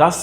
10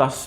10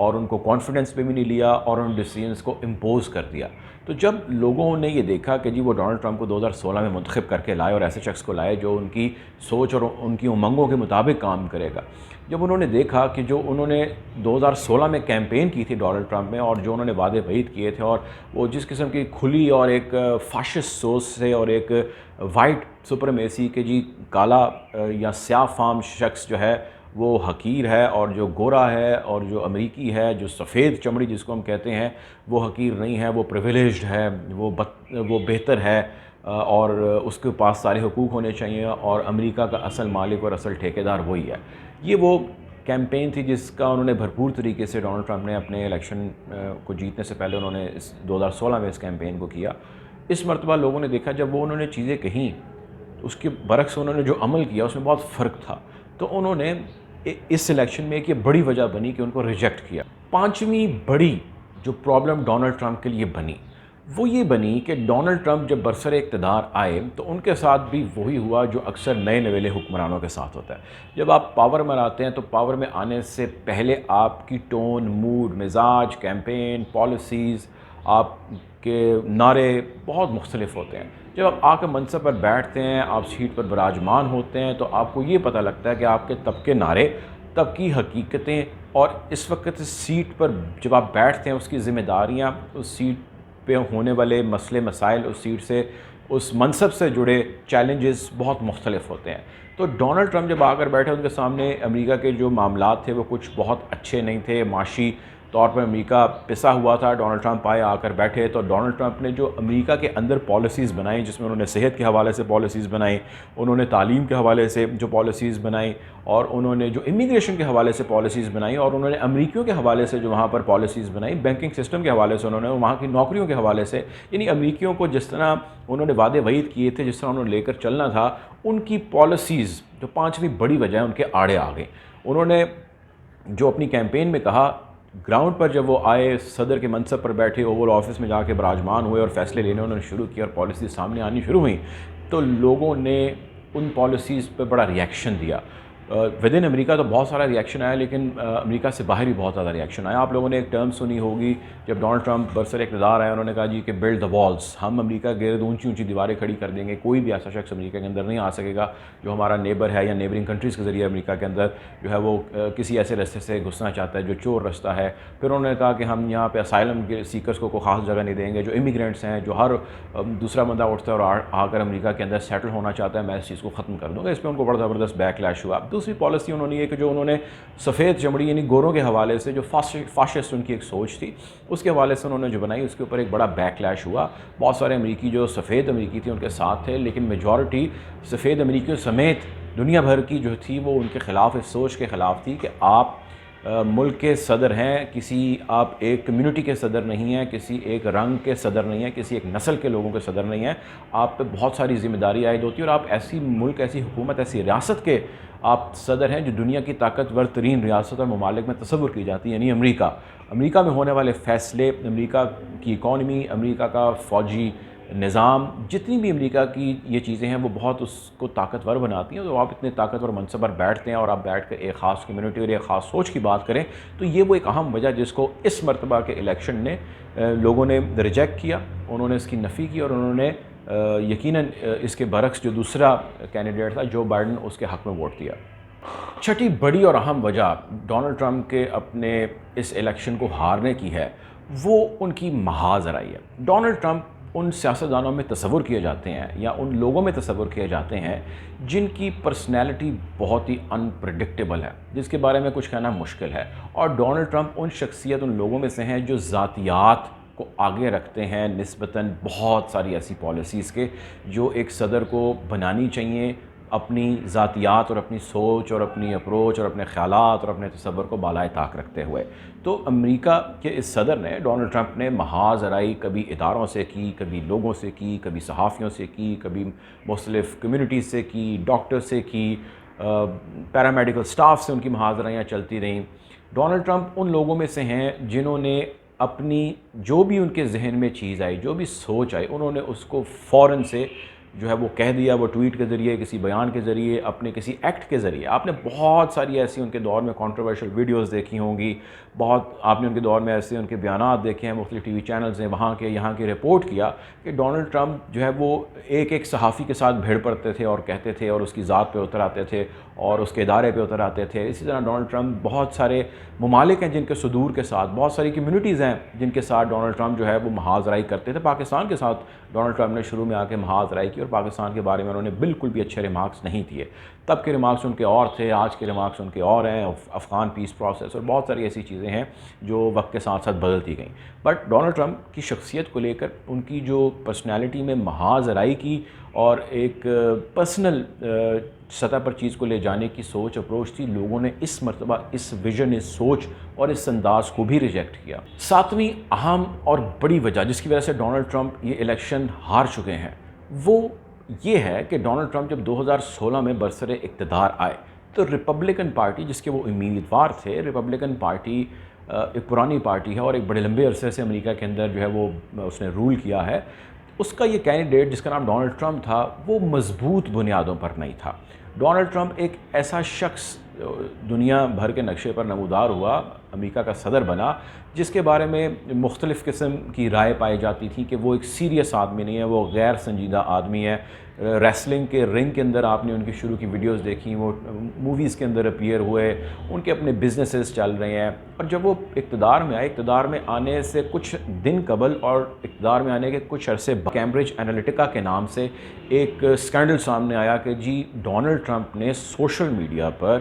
اور ان کو کانفیڈنس پہ بھی نہیں لیا اور ان ڈیسیجنس کو امپوز کر دیا. تو جب لوگوں نے یہ دیکھا کہ جی وہ ڈونلڈ ٹرمپ کو 2016 میں منتخب کر کے لائے اور ایسے شخص کو لائے جو ان کی سوچ اور ان کی امنگوں کے مطابق کام کرے گا، جب انہوں نے دیکھا کہ جو انہوں نے 2016 میں کیمپین کی تھی ڈونلڈ ٹرمپ میں اور جو انہوں نے وعدے وعید کیے تھے اور وہ جس قسم کی کھلی اور ایک فاشسٹ سوچ سے اور ایک وائٹ سپرمیسی کے جی کالا یا سیاہ فام شخص جو ہے وہ حقیر ہے اور جو گورا ہے اور جو امریکی ہے جو سفید چمڑی جس کو ہم کہتے ہیں وہ حقیر نہیں ہے، وہ پریویلیجڈ ہے، وہ بہتر ہے اور اس کے پاس سارے حقوق ہونے چاہیے اور امریکہ کا اصل مالک اور اصل ٹھیکیدار وہی ہے. یہ وہ کیمپین تھی جس کا انہوں نے بھرپور طریقے سے ڈونلڈ ٹرمپ نے اپنے الیکشن کو جیتنے سے پہلے انہوں نے 2016 میں اس کیمپین کو کیا. اس مرتبہ لوگوں نے دیکھا جب وہ انہوں نے چیزیں کہیں اس کے برعکس انہوں نے جو عمل کیا اس میں بہت فرق تھا، تو انہوں نے اس الیکشن میں ایک یہ بڑی وجہ بنی کہ ان کو ریجیکٹ کیا. پانچویں بڑی جو پرابلم ڈونلڈ ٹرمپ کے لیے بنی وہ یہ بنی کہ ڈونلڈ ٹرمپ جب برسر اقتدار آئے تو ان کے ساتھ بھی وہی ہوا جو اکثر نئے نویلے حکمرانوں کے ساتھ ہوتا ہے. جب آپ پاور میں آتے ہیں تو پاور میں آنے سے پہلے آپ کی ٹون، موڈ، مزاج، کیمپین، پالیسیز، آپ کے نعرے بہت مختلف ہوتے ہیں. جب آپ آ کے منصب پر بیٹھتے ہیں، آپ سیٹ پر براجمان ہوتے ہیں تو آپ کو یہ پتہ لگتا ہے کہ آپ کے تب کے نعرے، تب کی حقیقتیں اور اس وقت سیٹ پر جب آپ بیٹھتے ہیں اس کی ذمہ داریاں، اس سیٹ پہ ہونے والے مسئلے مسائل، اس سیٹ سے اس منصب سے جڑے چیلنجز بہت مختلف ہوتے ہیں. تو ڈونلڈ ٹرمپ جب آ کر بیٹھے ان کے سامنے امریکہ کے جو معاملات تھے وہ کچھ بہت اچھے نہیں تھے، معاشی طور پر امریکہ پسا ہوا تھا. ڈونلڈ ٹرمپ آئے، آ کر بیٹھے تو ڈونلڈ ٹرمپ نے جو امریکہ کے اندر پالیسیز بنائیں جس میں انہوں نے صحت کے حوالے سے پالیسیز بنائیں، انہوں نے تعلیم کے حوالے سے جو پالیسیز بنائیں اور انہوں نے جو امیگریشن کے حوالے سے پالیسیز بنائیں اور انہوں نے امریکیوں کے حوالے سے جو وہاں پر پالیسیز بنائیں، بینکنگ سسٹم کے حوالے سے انہوں نے وہاں کی نوکریوں کے حوالے سے، یعنی امریکیوں کو جس طرح انہوں نے وعدے وعید کیے تھے، جس طرح انہوں نے لے کر چلنا تھا، ان کی پالیسیز جو پانچویں بڑی وجہ ہے ان کے آڑے آ گئیں. انہوں نے جو اپنی کیمپین میں کہا، گراؤنڈ پر جب وہ آئے، صدر کے منصب پر بیٹھے، اوول آفس میں جا کے براجمان ہوئے اور فیصلے لینے انہوں نے شروع کیا اور پالیسیز سامنے آنی شروع ہوئیں، تو لوگوں نے ان پالیسیز پہ بڑا ریئیکشن دیا. ود ان امریکہ تو بہت سارا ریئیکشن آیا لیکن امریکہ سے باہر بھی بہت زیادہ ریئیکشن آیا. آپ لوگوں نے ایک ٹرم سنی ہوگی جب ڈونلڈ ٹرمپ برسر اقتدار آئے، انہوں نے کہا جی کہ بلڈ دا والز، ہم امریکہ کے گرد اونچی اونچی دیواریں کھڑی کر دیں گے، کوئی بھی ایسا شخص امریکہ کے اندر نہیں آ سکے گا جو ہمارا نیبر ہے یا نیبرنگ کنٹریز کے ذریعے امریکہ کے اندر جو ہے وہ کسی ایسے راستے سے گھسنا چاہتا ہے جو چور راستہ ہے. پھر انہوں نے کہا کہ ہم یہاں پہ اسائلم کے سیکرز کو کوئی خاص جگہ نہیں دیں گے، جو امیگرینٹس ہیں، جو ہر دوسرا بندہ اٹھتا ہے اور آ کر امریکہ کے اندر سیٹل ہونا چاہتا ہے، میں اس چیز کو ختم کر دوں گا. اس پہ ان کو بڑا زبردست بیک لیش ہوا. دوسری پالیسی انہوں نے یہ کہ جو انہوں نے سفید چمڑی یعنی گوروں کے حوالے سے جو فاشسٹ ان کی ایک سوچ تھی اس کے حوالے سے انہوں نے جو بنائی، اس کے اوپر ایک بڑا بیک لیش ہوا. بہت سارے امریکی جو سفید امریکی تھے ان کے ساتھ تھے لیکن میجورٹی سفید امریکیوں سمیت دنیا بھر کی جو تھی وہ ان کے خلاف، اس سوچ کے خلاف تھی کہ آپ ملک کے صدر ہیں، کسی آپ ایک کمیونٹی کے صدر نہیں ہیں، کسی ایک رنگ کے صدر نہیں ہیں، کسی ایک نسل کے لوگوں کے صدر نہیں ہیں. آپ پہ بہت ساری ذمہ داری عائد ہوتی ہے اور آپ ایسی ملک، ایسی حکومت، ایسی ریاست کے آپ صدر ہیں جو دنیا کی طاقتور ترین ریاست اور ممالک میں تصور کی جاتی ہے، یعنی امریکہ میں ہونے والے فیصلے، امریکہ کی اکانومی، امریکہ کا فوجی نظام، جتنی بھی امریکہ کی یہ چیزیں ہیں وہ بہت اس کو طاقتور بناتی ہیں. تو آپ اتنے طاقتور منصب پر بیٹھتے ہیں اور آپ بیٹھ کر ایک خاص کمیونٹی اور ایک خاص سوچ کی بات کریں تو یہ وہ ایک اہم وجہ جس کو اس مرتبہ کے الیکشن نے لوگوں نے ریجیکٹ کیا، انہوں نے اس کی نفی کی اور انہوں نے یقیناً اس کے برعکس جو دوسرا کینڈیڈیٹ تھا جو بائیڈن، اس کے حق میں ووٹ دیا. چھٹی بڑی اور اہم وجہ ڈونلڈ ٹرمپ کے اپنے اس الیکشن کو ہارنے کی ہے وہ ان کی محاذ آرائی ہے. ڈونلڈ ٹرمپ ان سیاستدانوں میں تصور کیے جاتے ہیں یا ان لوگوں میں تصور کیے جاتے ہیں جن کی پرسنالٹی بہت ہی انپریڈکٹیبل ہے، جس کے بارے میں کچھ کہنا مشکل ہے. اور ڈونلڈ ٹرمپ ان لوگوں میں سے ہیں جو ذاتیات کو آگے رکھتے ہیں نسبتاً بہت ساری ایسی پالیسیز کے جو ایک صدر کو بنانی چاہیے اپنی ذاتیات اور اپنی سوچ اور اپنی اپروچ اور اپنے خیالات اور اپنے تصور کو بالائے طاق رکھتے ہوئے. تو امریکہ کے اس صدر نے، ڈونلڈ ٹرمپ نے، محاذ آرائی کبھی اداروں سے کی، کبھی لوگوں سے کی، کبھی صحافیوں سے کی، کبھی مختلف کمیونٹیز سے کی، ڈاکٹر سے کی، پیرامیڈیکل سٹاف سے ان کی محاذ آرائیاں چلتی رہیں. ڈونلڈ ٹرمپ ان لوگوں میں سے ہیں جنہوں نے اپنی جو بھی ان کے ذہن میں چیز آئی، جو بھی سوچ آئی، انہوں نے اس کو فوراً سے جو ہے وہ کہہ دیا، وہ ٹویٹ کے ذریعے، کسی بیان کے ذریعے، اپنے کسی ایکٹ کے ذریعے. آپ نے بہت ساری ایسی ان کے دور میں کنٹروورشل ویڈیوز دیکھی ہوں گی، بہت آپ نے ان کے دور میں ایسے ان کے بیانات دیکھے ہیں، مختلف ٹی وی چینلز ہیں وہاں کے یہاں کی رپورٹ کیا کہ ڈونلڈ ٹرمپ جو ہے وہ ایک ایک صحافی کے ساتھ بھیڑ پڑتے تھے اور کہتے تھے اور اس کی ذات پہ اتر آتے تھے اور اس کے ادارے پہ اتر آتے تھے. اسی طرح ڈونلڈ ٹرمپ بہت سارے ممالک ہیں جن کے صدور کے ساتھ، بہت ساری کمیونٹیز ہیں جن کے ساتھ ڈونلڈ ٹرمپ جو ہے وہ محاذ رائی کرتے تھے. پاکستان کے ساتھ ڈونلڈ ٹرمپ نے شروع میں آ کے محاذ رائی کی اور پاکستان کے بارے میں انہوں نے بالکل بھی اچھے ریمارکس نہیں دیے. تب کے ریمارکس ان کے اور تھے، آج کے ریمارکس ان کے اور ہیں. افغان پیس پروسیس اور بہت ساری ایسی چیزیں ہیں جو وقت کے ساتھ ساتھ بدلتی گئیں. بٹ ڈونلڈ ٹرمپ کی شخصیت کو لے کر ان کی جو پرسنالٹی میں محاذ رائی کی اور ایک پرسنل سطح پر چیز کو لے جانے کی سوچ اپروچ تھی، لوگوں نے اس مرتبہ اس ویژن، اس سوچ اور اس انداز کو بھی ریجیکٹ کیا. ساتویں اہم اور بڑی وجہ جس کی وجہ سے ڈونلڈ ٹرمپ یہ الیکشن ہار چکے ہیں وہ یہ ہے کہ ڈونلڈ ٹرمپ جب 2016 میں برسر اقتدار آئے تو ریپبلکن پارٹی، جس کے وہ امیدوار تھے، ریپبلکن پارٹی ایک پرانی پارٹی ہے اور ایک بڑے لمبے عرصے سے امریکہ کے اندر جو ہے وہ اس نے رول کیا ہے، اس کا یہ کینڈیڈیٹ جس کا نام ڈونلڈ ٹرمپ تھا وہ مضبوط بنیادوں پر نہیں تھا. ڈونلڈ ٹرمپ ایک ایسا شخص دنیا بھر کے نقشے پر نمودار ہوا، امریکہ کا صدر بنا، جس کے بارے میں مختلف قسم کی رائے پائی جاتی تھی کہ وہ ایک سیریس آدمی نہیں ہے، وہ غیر سنجیدہ آدمی ہے. ریسلنگ کے رنگ کے اندر آپ نے ان کی شروع کی ویڈیوز دیکھی، وہ موویز کے اندر اپیئر ہوئے، ان کے اپنے بزنسز چل رہے ہیں. اور جب وہ اقتدار میں آئے، اقتدار میں آنے سے کچھ دن قبل اور اقتدار میں آنے کے کچھ عرصے کیمبرج انالیٹیکا کے نام سے ایک اسکینڈل سامنے آیا کہ جی ڈونلڈ ٹرمپ نے سوشل میڈیا پر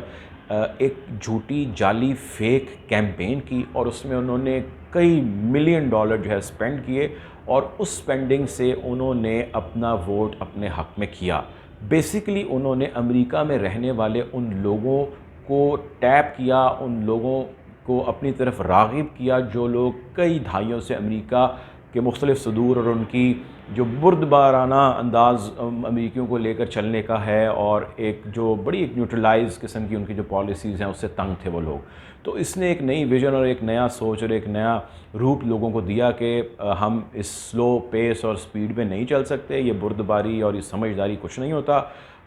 ایک جھوٹی جعلی فیک کیمپین کی اور اس میں انہوں نے کئی ملین ڈالر جو ہے اسپینڈ کیے اور اس سپینڈنگ سے انہوں نے اپنا ووٹ اپنے حق میں کیا. بیسیکلی انہوں نے امریکہ میں رہنے والے ان لوگوں کو ٹیپ کیا، ان لوگوں کو اپنی طرف راغب کیا جو لوگ کئی دہائیوں سے امریکہ کے مختلف صدور اور ان کی جو بردبارانہ انداز امریکیوں کو لے کر چلنے کا ہے اور ایک جو بڑی ایک نیوٹرلائز قسم کی ان کی جو پالیسیز ہیں اس سے تنگ تھے وہ لوگ. تو اس نے ایک نئی ویژن اور ایک نیا سوچ اور ایک نیا روپ لوگوں کو دیا کہ ہم اس سلو پیس اور سپیڈ میں نہیں چل سکتے، یہ بردباری اور یہ سمجھداری کچھ نہیں ہوتا،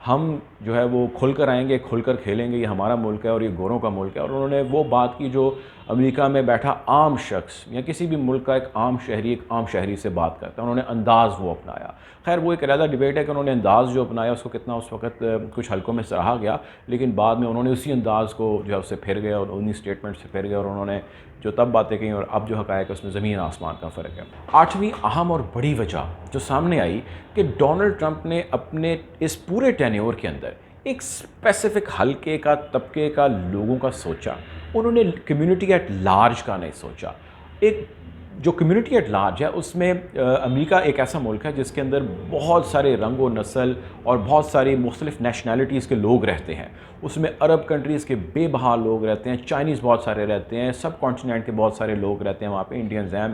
ہم جو ہے وہ کھل کر آئیں گے، کھل کر کھیلیں گے، یہ ہمارا ملک ہے اور یہ گوروں کا ملک ہے. اور انہوں نے وہ بات کی جو امریکہ میں بیٹھا عام شخص یا کسی بھی ملک کا ایک عام شہری سے بات کرتا ہے، انہوں نے انداز وہ اپنایا. خیر وہ ایک علیحدہ ڈیبیٹ ہے کہ انہوں نے انداز جو اپنایا اس کو کتنا اس وقت کچھ حلقوں میں سراہا گیا، لیکن بعد میں انہوں نے اسی انداز کو جو ہے اس سے پھر گئے اور انہی سٹیٹمنٹ سے پھر گئے اور انہوں نے جو تب باتیں کہیں اور اب جو حقائق ہے اس میں زمین آسمان کا فرق ہے. آٹھویں اہم اور بڑی وجہ جو سامنے آئی کہ ڈونلڈ ٹرمپ نے اپنے اس پورے ٹینیور کے اندر ایک اسپیسیفک حلقے کا، طبقے کا، لوگوں کا سوچا. انہوں نے کمیونٹی ایٹ لارج کا نہیں سوچا. ایک جو کمیونٹی ایٹ لارج ہے اس میں امریکہ ایک ایسا ملک ہے جس کے اندر بہت سارے رنگ و نسل اور بہت ساری مختلف نیشنلٹیز کے لوگ رہتے ہیں. اس میں عرب کنٹریز کے بے بہا لوگ رہتے ہیں، چائنیز بہت سارے رہتے ہیں، سب کانٹیننٹ کے بہت سارے لوگ رہتے ہیں وہاں پہ، انڈینز ہیں،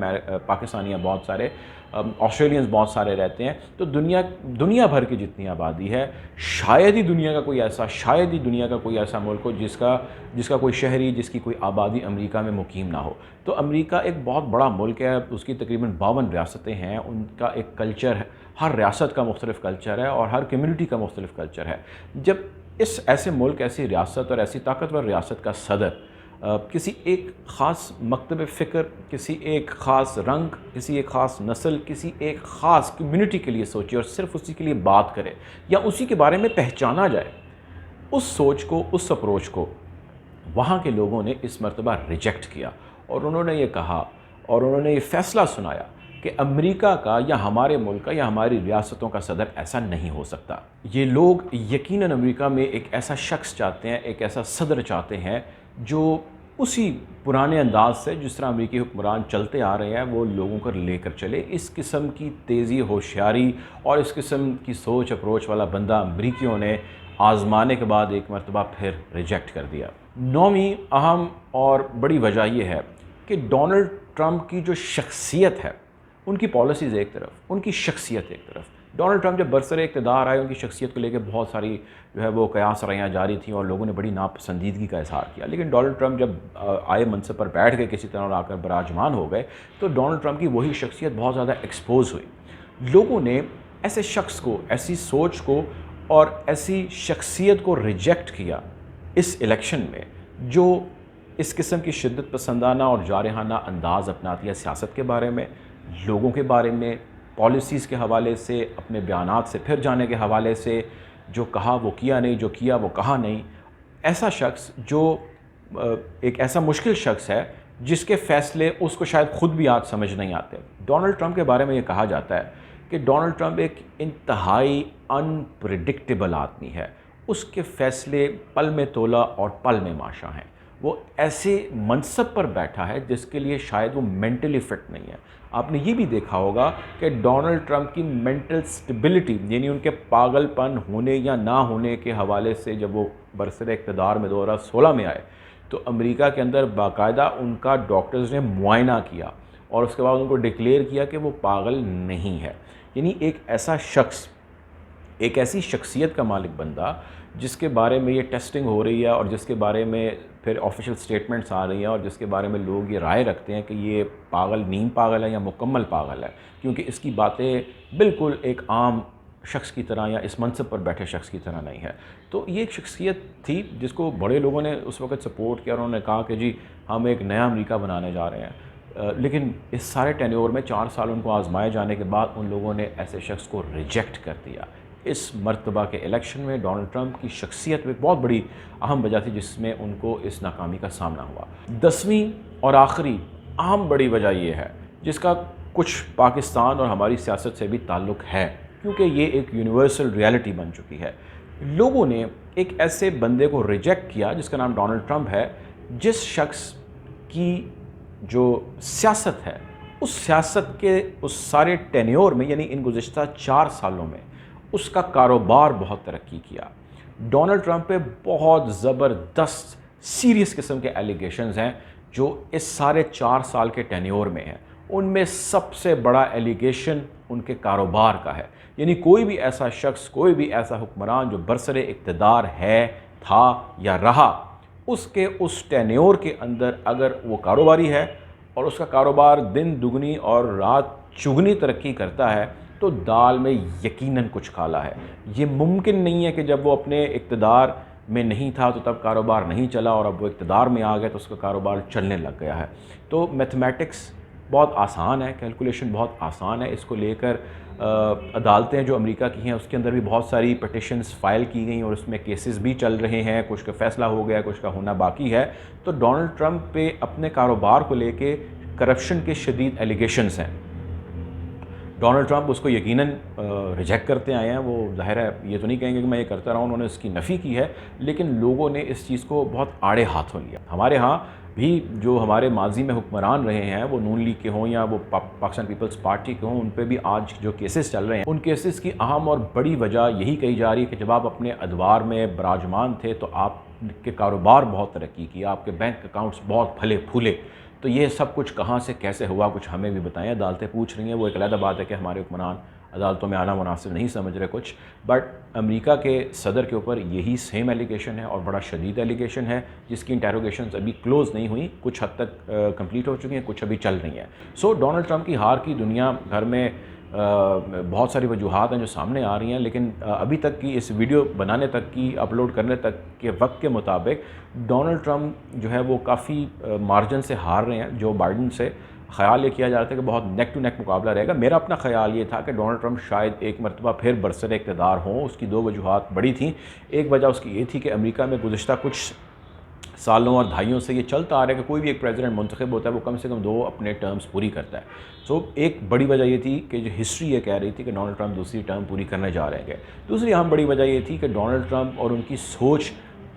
پاکستانی ہیں بہت سارے، آسٹریلینز بہت سارے رہتے ہیں. تو دنیا بھر کی جتنی آبادی ہے، شاید ہی دنیا کا کوئی ایسا ملک ہو جس کا کوئی شہری، جس کی کوئی آبادی امریکہ میں مقیم نہ ہو. تو امریکہ ایک بہت بڑا ملک ہے، اس کی تقریباً 52 ریاستیں ہیں، ان کا ایک کلچر ہے، ہر ریاست کا مختلف کلچر ہے اور ہر کمیونٹی کا مختلف کلچر ہے. جب اس ایسے ملک، ایسی ریاست اور ایسی طاقتور ریاست کا صدر کسی ایک خاص مکتب فکر، کسی ایک خاص رنگ، کسی ایک خاص نسل، کسی ایک خاص کمیونٹی کے لیے سوچے اور صرف اسی کے لیے بات کرے یا اسی کے بارے میں پہچانا جائے، اس سوچ کو، اس اپروچ کو وہاں کے لوگوں نے اس مرتبہ ریجیکٹ کیا اور انہوں نے یہ کہا اور انہوں نے یہ فیصلہ سنایا کہ امریکہ کا یا ہمارے ملک کا یا ہماری ریاستوں کا صدر ایسا نہیں ہو سکتا. یہ لوگ یقیناً امریکہ میں ایک ایسا شخص چاہتے ہیں، ایک ایسا صدر چاہتے ہیں جو اسی پرانے انداز سے جس طرح امریکی حکمران چلتے آ رہے ہیں وہ لوگوں کو لے کر چلے. اس قسم کی تیزی، ہوشیاری اور اس قسم کی سوچ اپروچ والا بندہ امریکیوں نے آزمانے کے بعد ایک مرتبہ پھر ریجیکٹ کر دیا. نویں اہم اور بڑی وجہ یہ ہے کہ ڈونلڈ ٹرمپ کی جو شخصیت ہے، ان کی پالیسیز ایک طرف، ان کی شخصیت ایک طرف. ڈونلڈ ٹرمپ جب برسر اقتدار آئے، ان کی شخصیت کو لے کے بہت ساری جو ہے وہ قیاس رائیاں جاری تھیں اور لوگوں نے بڑی ناپسندیدگی کا اظہار کیا. لیکن ڈونلڈ ٹرمپ جب آئے منصب پر بیٹھ گئے کسی طرح اور آ کر براجمان ہو گئے تو ڈونلڈ ٹرمپ کی وہی شخصیت بہت زیادہ ایکسپوز ہوئی. لوگوں نے ایسے شخص کو، ایسی سوچ کو اور ایسی شخصیت کو ریجیکٹ کیا اس الیکشن میں جو اس قسم کی شدت پسندانہ اور جارحانہ انداز اپناتی ہے سیاست کے بارے میں، لوگوں کے بارے میں، پالیسیز کے حوالے سے، اپنے بیانات سے پھر جانے کے حوالے سے، جو کہا وہ کیا نہیں، جو کیا وہ کہا نہیں. ایسا شخص جو ایک ایسا مشکل شخص ہے جس کے فیصلے اس کو شاید خود بھی آج سمجھ نہیں آتے. ڈونلڈ ٹرمپ کے بارے میں یہ کہا جاتا ہے کہ ڈونلڈ ٹرمپ ایک انتہائی انپریڈکٹیبل آدمی ہے. اس کے فیصلے پل میں تولا اور پل میں ماشا ہیں. وہ ایسے منصب پر بیٹھا ہے جس کے لیے شاید وہ مینٹلی فٹ نہیں ہے. آپ نے یہ بھی دیکھا ہوگا کہ ڈونلڈ ٹرمپ کی مینٹل سٹیبلٹی، یعنی ان کے پاگل پن ہونے یا نہ ہونے کے حوالے سے، جب وہ برسر اقتدار میں 2016 میں آئے تو امریکہ کے اندر باقاعدہ ان کا ڈاکٹرز نے معائنہ کیا اور اس کے بعد ان کو ڈکلیئر کیا کہ وہ پاگل نہیں ہے. یعنی ایک ایسا شخص، ایک ایسی شخصیت کا مالک بندہ جس کے بارے میں یہ ٹیسٹنگ ہو رہی ہے اور جس کے بارے میں پھر آفیشیل سٹیٹمنٹس آ رہی ہیں اور جس کے بارے میں لوگ یہ رائے رکھتے ہیں کہ یہ پاگل، نیم پاگل ہے یا مکمل پاگل ہے، کیونکہ اس کی باتیں بالکل ایک عام شخص کی طرح یا اس منصب پر بیٹھے شخص کی طرح نہیں ہے. تو یہ ایک شخصیت تھی جس کو بڑے لوگوں نے اس وقت سپورٹ کیا اور انہوں نے کہا کہ جی ہم ایک نیا امریکہ بنانے جا رہے ہیں. لیکن اس سارے ٹینیور میں 4 سال ان کو آزمائے جانے کے بعد ان لوگوں نے ایسے شخص کو ریجیکٹ کر دیا. اس مرتبہ کے الیکشن میں ڈونلڈ ٹرمپ کی شخصیت میں بہت بڑی اہم وجہ تھی جس میں ان کو اس ناکامی کا سامنا ہوا. 10ویں اور آخری اہم بڑی وجہ یہ ہے جس کا کچھ پاکستان اور ہماری سیاست سے بھی تعلق ہے، کیونکہ یہ ایک یونیورسل ریالٹی بن چکی ہے. لوگوں نے ایک ایسے بندے کو ریجیکٹ کیا جس کا نام ڈونلڈ ٹرمپ ہے، جس شخص کی جو سیاست ہے اس سیاست کے اس سارے ٹینیور میں، یعنی ان گزشتہ 4 سالوں میں اس کا کاروبار بہت ترقی کیا. ڈونلڈ ٹرمپ پہ بہت زبردست سیریس قسم کے ایلیگیشنز ہیں جو اس سارے 4 سال کے ٹینیور میں ہیں. ان میں سب سے بڑا ایلیگیشن ان کے کاروبار کا ہے. یعنی کوئی بھی ایسا شخص، کوئی بھی ایسا حکمران جو برسر اقتدار ہے، تھا یا رہا، اس کے اس ٹینیور کے اندر اگر وہ کاروباری ہے اور اس کا کاروبار دن دگنی اور رات چگنی ترقی کرتا ہے تو دال میں یقیناً کچھ کالا ہے. یہ ممکن نہیں ہے کہ جب وہ اپنے اقتدار میں نہیں تھا تو تب کاروبار نہیں چلا اور اب وہ اقتدار میں آ گیا تو اس کا کاروبار چلنے لگ گیا ہے. تو میتھمیٹکس بہت آسان ہے، کیلکولیشن بہت آسان ہے. اس کو لے کر عدالتیں جو امریکہ کی ہیں اس کے اندر بھی بہت ساری پٹیشنز فائل کی گئیں اور اس میں کیسز بھی چل رہے ہیں. کچھ کا فیصلہ ہو گیا، کچھ کا ہونا باقی ہے. تو ڈونلڈ ٹرمپ پہ اپنے کاروبار کو لے کے کرپشن کے شدید ایلیگیشنز ہیں. ڈونلڈ ٹرمپ اس کو یقیناً ریجیکٹ کرتے آئے ہیں. وہ ظاہر ہے یہ تو نہیں کہیں گے کہ میں یہ کرتا رہا ہوں، انہوں نے اس کی نفی کی ہے، لیکن لوگوں نے اس چیز کو بہت آڑے ہاتھوں لیا. ہمارے ہاں بھی جو ہمارے ماضی میں حکمران رہے ہیں، وہ نون لیگ کے ہوں یا وہ پاکستان پیپلز پارٹی کے ہوں، ان پہ بھی آج جو کیسز چل رہے ہیں، ان کیسز کی اہم اور بڑی وجہ یہی کہی جا رہی ہے کہ جب آپ اپنے ادوار میں براجمان تھے تو آپ کے کاروبار بہت ترقی کیا، آپ کے بینک اکاؤنٹس بہت پھلے پھولے. تو یہ سب کچھ کہاں سے کیسے ہوا، کچھ ہمیں بھی بتائیں. عدالتیں پوچھ رہی ہیں، وہ ایک علیحدہ بات ہے کہ ہمارے حکمران عدالتوں میں آنا مناسب نہیں سمجھ رہے کچھ، بٹ امریکہ کے صدر کے اوپر یہی سیم ایلیگیشن ہے اور بڑا شدید ایلیگیشن ہے جس کی انٹیروگیشنز ابھی کلوز نہیں ہوئی. کچھ حد تک کمپلیٹ ہو چکی ہیں، کچھ ابھی چل رہی ہیں. سو ڈونلڈ ٹرمپ کی ہار کی دنیا بھر میں بہت ساری وجوہات ہیں جو سامنے آ رہی ہیں، لیکن ابھی تک کی اس ویڈیو بنانے تک کی، اپلوڈ کرنے تک کے وقت کے مطابق ڈونلڈ ٹرمپ جو ہے وہ کافی مارجن سے ہار رہے ہیں جو بائیڈن سے. خیال یہ کیا جا رہا تھا کہ بہت نیک ٹو نیک مقابلہ رہے گا. میرا اپنا خیال یہ تھا کہ ڈونلڈ ٹرمپ شاید ایک مرتبہ پھر برسر اقتدار ہوں. اس کی 2 وجوہات بڑی تھیں. ایک وجہ اس کی یہ تھی کہ امریکہ میں گزشتہ کچھ سالوں اور دہائیوں سے یہ چلتا آ رہا ہے کہ کوئی بھی ایک پریزیڈنٹ منتخب ہوتا ہے وہ کم سے کم 2 اپنے ٹرمز پوری کرتا ہے. سو ایک بڑی وجہ یہ تھی کہ جو ہسٹری یہ کہہ رہی تھی کہ ڈونلڈ ٹرمپ دوسری ٹرم پوری کرنے جا رہے ہیں. دوسری اہم بڑی وجہ یہ تھی کہ ڈونلڈ ٹرمپ اور ان کی سوچ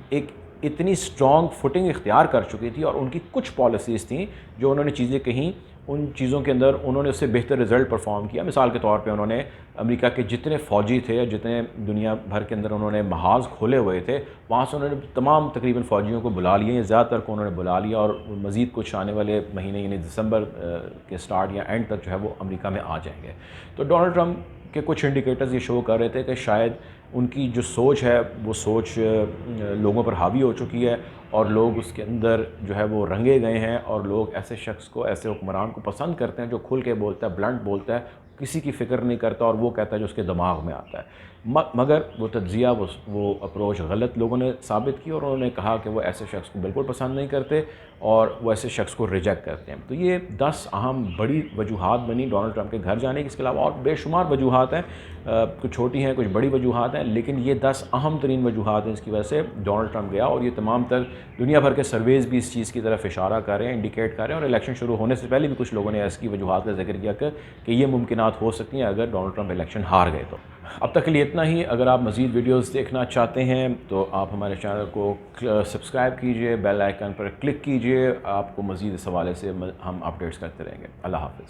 ایک اتنی اسٹرانگ فوٹنگ اختیار کر چکی تھی اور ان کی کچھ پالیسیز تھیں جو انہوں نے چیزیں کہیں، ان چیزوں کے اندر انہوں نے اس سے بہتر رزلٹ پرفارم کیا. مثال کے طور پہ انہوں نے امریکہ کے جتنے فوجی تھے یا جتنے دنیا بھر کے اندر انہوں نے محاذ کھولے ہوئے تھے، وہاں سے انہوں نے تمام تقریباً فوجیوں کو بلا لیا، یا زیادہ تر کو انہوں نے بلا لیا، اور مزید کچھ آنے والے مہینے یعنی دسمبر کے سٹارٹ یا اینڈ تک جو ہے وہ امریکہ میں آ جائیں گے. تو ڈونلڈ ٹرمپ کے کچھ انڈیکیٹرز یہ شو کر رہے تھے کہ شاید ان کی جو سوچ ہے وہ سوچ لوگوں پر حاوی ہو چکی ہے اور لوگ اس کے اندر جو ہے وہ رنگے گئے ہیں، اور لوگ ایسے شخص کو، ایسے حکمران کو پسند کرتے ہیں جو کھل کے بولتا ہے، بلنٹ بولتا ہے، کسی کی فکر نہیں کرتا اور وہ کہتا ہے جو اس کے دماغ میں آتا ہے۔ مگر وہ تجزیہ، وہ اپروچ غلط لوگوں نے ثابت کی، اور انہوں نے کہا کہ وہ ایسے شخص کو بالکل پسند نہیں کرتے اور وہ ایسے شخص کو ریجیکٹ کرتے ہیں۔ تو یہ 10 اہم بڑی وجوہات بنی ڈونلڈ ٹرمپ کے گھر جانے کی۔ اس کے علاوہ اور بے شمار وجوہات ہیں، کچھ چھوٹی ہیں کچھ بڑی وجوہات ہیں، لیکن یہ 10 اہم ترین وجوہات ہیں اس کی وجہ سے ڈونلڈ ٹرمپ گیا، اور یہ تمام تر دنیا بھر کے سرویز بھی اس چیز کی طرف اشارہ کر رہے ہیں، انڈیکیٹ کر رہے ہیں، اور الیکشن شروع ہونے سے پہلے بھی کچھ لوگوں نے اس کی وجوہات کا ذکر کیا کہ یہ ممکنات ہو سکتی ہیں اگر ڈونلڈ ٹرمپ الیکشن ہار گئے تو۔ اب تک کے لیے اتنا ہی۔ اگر آپ مزید ویڈیوز دیکھنا چاہتے ہیں تو آپ ہمارے چینل کو سبسکرائب کیجئے، بیل آئیکن پر کلک کیجئے، آپ کو مزید اس حوالے سے ہم اپڈیٹس کرتے رہیں گے۔ اللہ حافظ۔